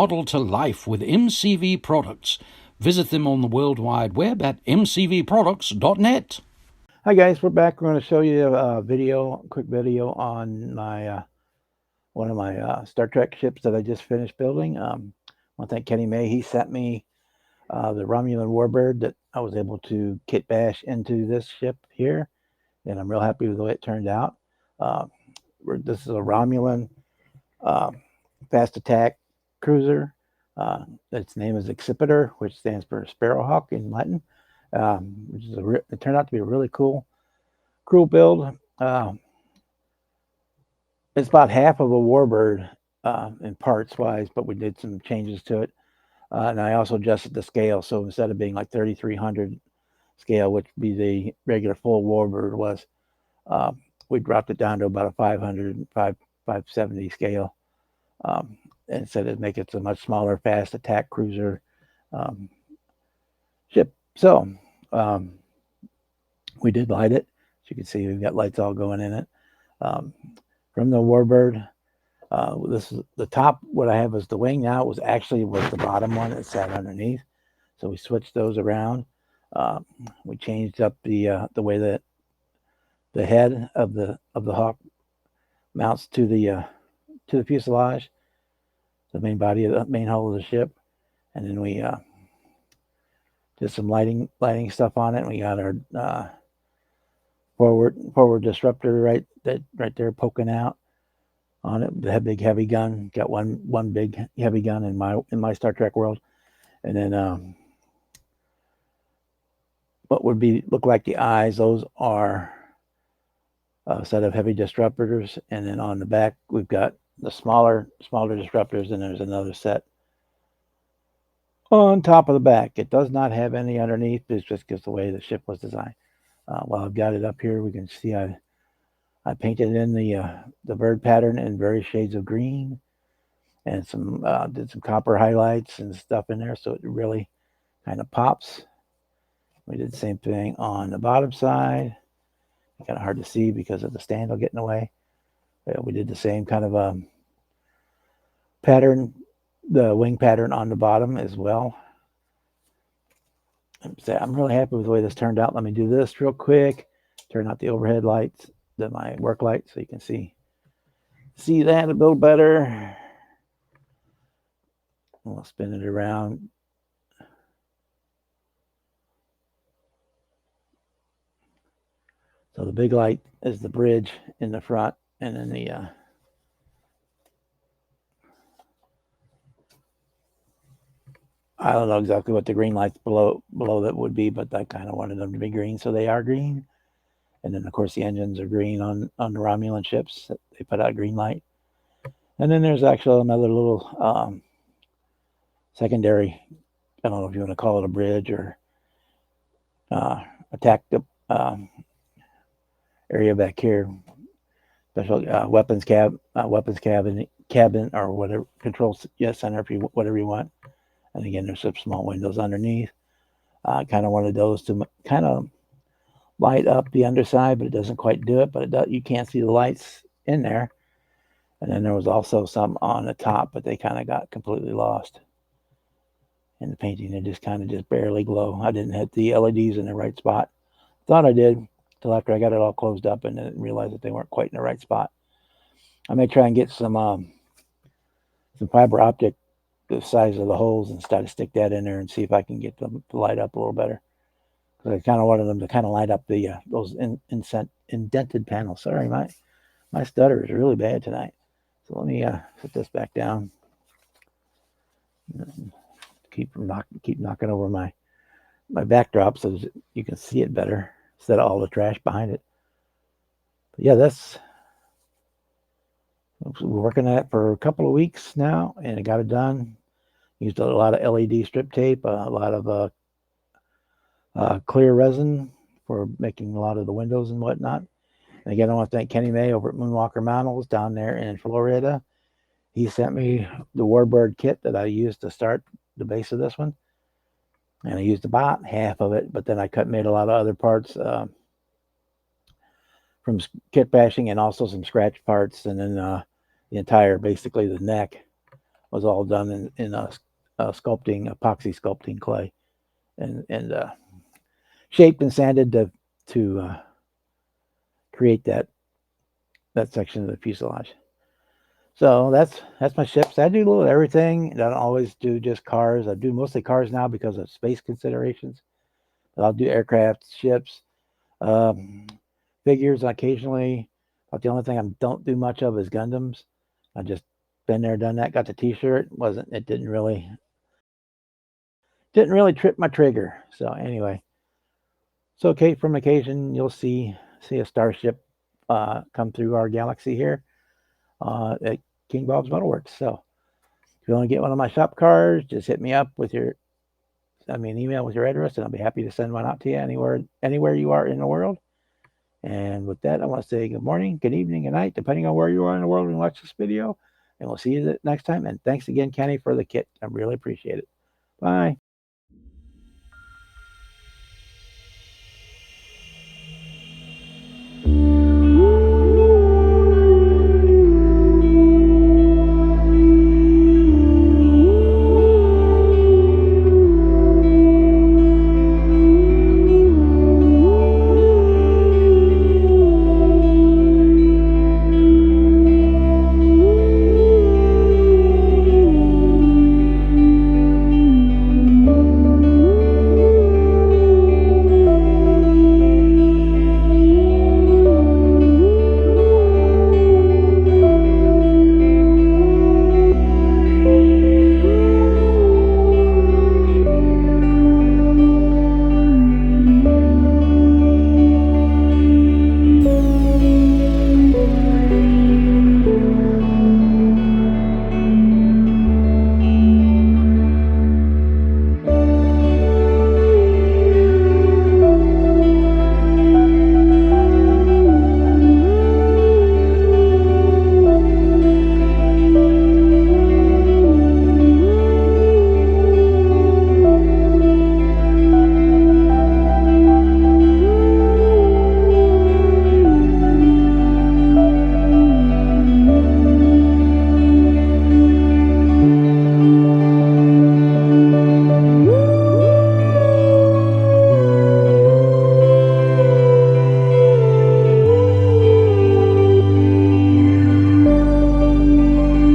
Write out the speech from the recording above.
model to life with MCV products. Visit them on the World Wide Web at mcvproducts.net. Hi guys, we're back. We're going to show you a quick video on my one of my Star Trek ships that I just finished building. I want to thank Kenny May. He sent me the Romulan Warbird that I was able to kit bash into this ship here, and I'm real happy with the way it turned out. This is a Romulan fast attack cruiser. Its name is Accipitor, which stands for Sparrow in Latin. Which is it turned out to be a really cool build. It's about half of a Warbird in parts wise, but we did some changes to it. And I also adjusted the scale, so instead of being like 3300 scale, which would be the regular full Warbird was, we dropped it down to about a 570 scale. And said it'd make it a much smaller, fast attack cruiser ship. So we did light it. As you can see, we've got lights all going in it. From the Warbird, this is the top. What I have is the wing now. It was the bottom one that sat underneath. So we switched those around. We changed up the way that the head of the Hawk mounts to the fuselage, the main body of the main hull of the ship, and then we did some lighting stuff on it. We got our forward disruptor right there poking out on it. The big heavy gun. Got one big heavy gun in my Star Trek world, and then what would look like the eyes. Those are a set of heavy disruptors, and then on the back we've got the smaller disruptors, and there's another set on top of the back. It does not have any underneath. It's just the way the ship was designed. While I've got it up here, we can see I painted in the bird pattern in various shades of green, and did some copper highlights and stuff in there, so it really kind of pops. We did the same thing on the bottom side. Kind of hard to see because of the stand will get in the way. We did the same kind of pattern, the wing pattern on the bottom as well. I'm really happy with the way this turned out. Let me do this real quick. Turn out the overhead lights, my work light, so you can see that a little better. We'll spin it around. So the big light is the bridge in the front, and then the I don't know exactly what the green lights below that would be, but I kind of wanted them to be green, so they are green. And then, of course, the engines are green on the Romulan ships. They put out green light. And then there's actually another little secondary, I don't know if you want to call it a bridge or attack area back here. Special weapons cabin, or whatever, control center, whatever you want. And again, there's some small windows underneath. I kind of wanted those to kind of light up the underside, but it doesn't quite do it. But you can't see the lights in there. And then there was also some on the top, but they kind of got completely lost in the painting. They just barely glow. I didn't hit the LEDs in the right spot. Thought I did until after I got it all closed up and then realized that they weren't quite in the right spot. I may try and get some fiber optic the size of the holes and try to stick that in there and see if I can get them to light up a little better. Because I kind of wanted them to kind of light up the those indented panels. Sorry, my stutter is really bad tonight. So let me put this back down. Keep knocking over my backdrop so that you can see it better instead of all the trash behind it. But yeah, we're working on it for a couple of weeks now, and I got it done. Used a lot of LED strip tape, a lot of clear resin for making a lot of the windows and whatnot. And again, I want to thank Kenny May over at Moonwalker Models down there in Florida. He sent me the Warbird kit that I used to start the base of this one. And I used about half of it, but then I made a lot of other parts from kit bashing, and also some scratch parts, and then the entire, basically the neck was all done in sculpting, epoxy sculpting clay, and shaped and sanded to create that section of the fuselage. So that's my ships. I do a little everything. I don't always do just cars. I do mostly cars now because of space considerations. But I'll do aircraft, ships, figures occasionally. But the only thing I don't do much of is Gundams. I just been there, done that. Got the T-shirt. It didn't really trip my trigger. So anyway, so okay, from occasion you'll see a starship come through our galaxy here at King Bob's Metalworks. So if you want to get one of my shop cars, just hit me up with send me an email with your address, and I'll be happy to send one out to you anywhere you are in the world. And with that, I want to say good morning, good evening, good night, depending on where you are in the world and watch this video. And we'll see you next time. And thanks again, Kenny, for the kit. I really appreciate it. Bye.